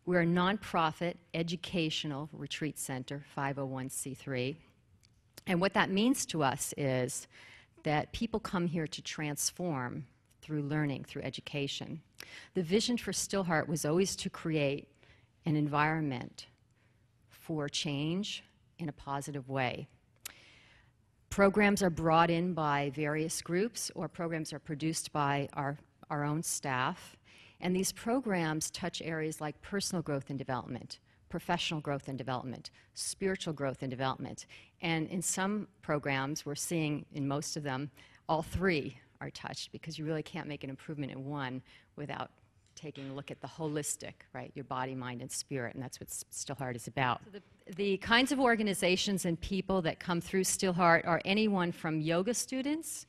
We're a nonprofit educational retreat center, 501c3. And what that means to us is that people come here to transform through learning, through education. The vision for Stillheart was always to create an environment for change in a positive way. Programs are brought in by various groups, or programs are produced by our own staff. And these programs touch areas like personal growth and development, professional growth and development, spiritual growth and development. And in some programs, we're seeing in most of them, all three are touched, because you really can't make an improvement in one without taking a look at the holistic, right, your body, mind, and spirit, and that's what Stillheart is about. So the kinds of organizations and people that come through Stillheart are anyone from yoga students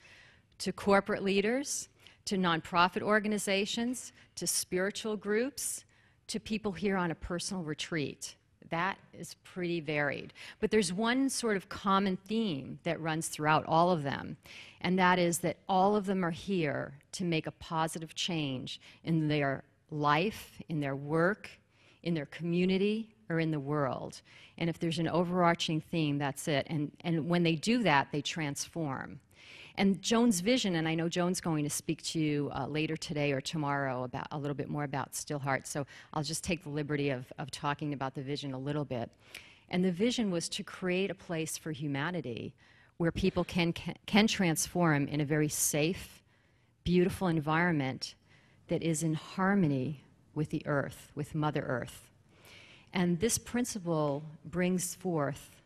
to corporate leaders, to nonprofit organizations, to spiritual groups, to people here on a personal retreat. That is pretty varied. But there's one sort of common theme that runs throughout all of them, and that is that all of them are here to make a positive change in their life, in their work, in their community, or in the world. And if there's an overarching theme, that's it. And when they do that, they transform. And Joan's vision, and I know Joan's going to speak to you later today or tomorrow about a little bit more about Stillheart, so I'll just take the liberty of talking about the vision a little bit. And the vision was to create a place for humanity where people can transform in a very safe, beautiful environment that is in harmony with the earth, with Mother Earth. And this principle brings forth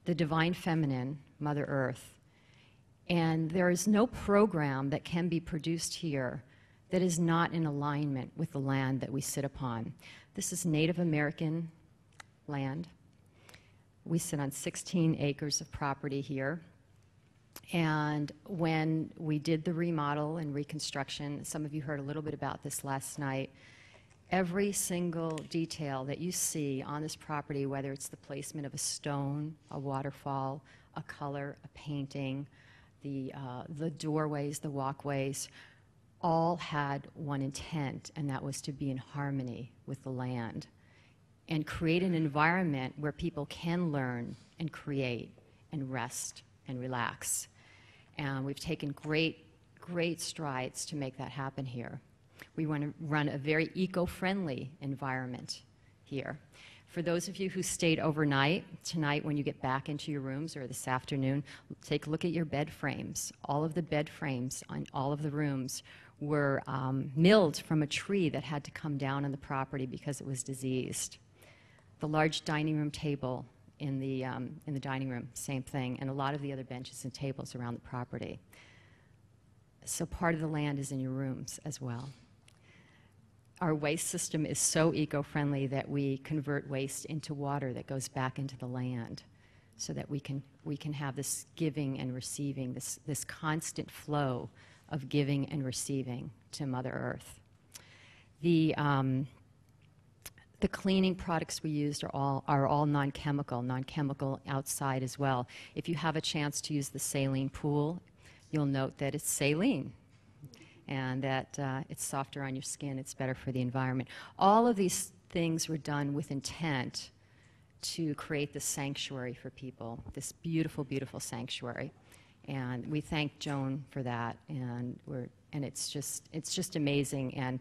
the divine feminine, Mother Earth. And there is no program that can be produced here that is not in alignment with the land that we sit upon. This is Native American land. We sit on 16 acres of property here. And when we did the remodel and reconstruction, some of you heard a little bit about this last night, every single detail that you see on this property, whether it's the placement of a stone, a waterfall, a color, a painting, the doorways, the walkways, all had one intent, and that was to be in harmony with the land and create an environment where people can learn and create and rest and relax. And we've taken great, great strides to make that happen here. We want to run a very eco-friendly environment here. For those of you who stayed overnight, tonight when you get back into your rooms, or this afternoon, take a look at your bed frames. All of the bed frames on all of the rooms were milled from a tree that had to come down on the property because it was diseased. The large dining room table in the dining room, same thing, and a lot of the other benches and tables around the property. So part of the land is in your rooms as well. Our waste system is so eco-friendly that we convert waste into water that goes back into the land, so that we can have this giving and receiving, this constant flow of giving and receiving to Mother Earth. The cleaning products we used are all non-chemical outside as well. If you have a chance to use the saline pool, you'll note that it's saline, and that it's softer on your skin, it's better for the environment. All of these things were done with intent to create this sanctuary for people, this beautiful, beautiful sanctuary. And we thank Joan for that, and it's just amazing. And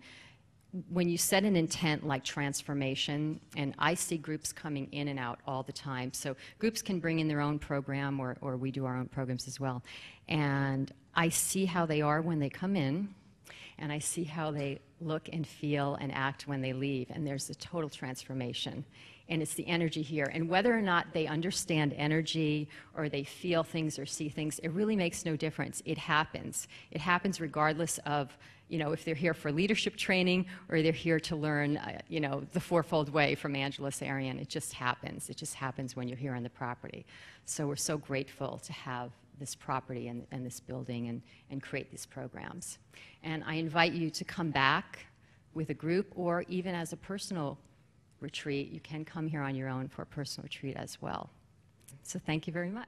when you set an intent like transformation, and I see groups coming in and out all the time, so groups can bring in their own program, or we do our own programs as well. And I see how they are when they come in, and I see how they look and feel and act when they leave, and there's a total transformation. And it's the energy here. And whether or not they understand energy, or they feel things or see things, it really makes no difference. It happens. It happens regardless of, if they're here for leadership training, or they're here to learn, the fourfold way from Angela Sarian. It just happens. It just happens when you're here on the property. So we're so grateful to have this property and this building and create these programs. And I invite you to come back with a group, or even as a personal retreat. You can come here on your own for a personal retreat as well. So thank you very much.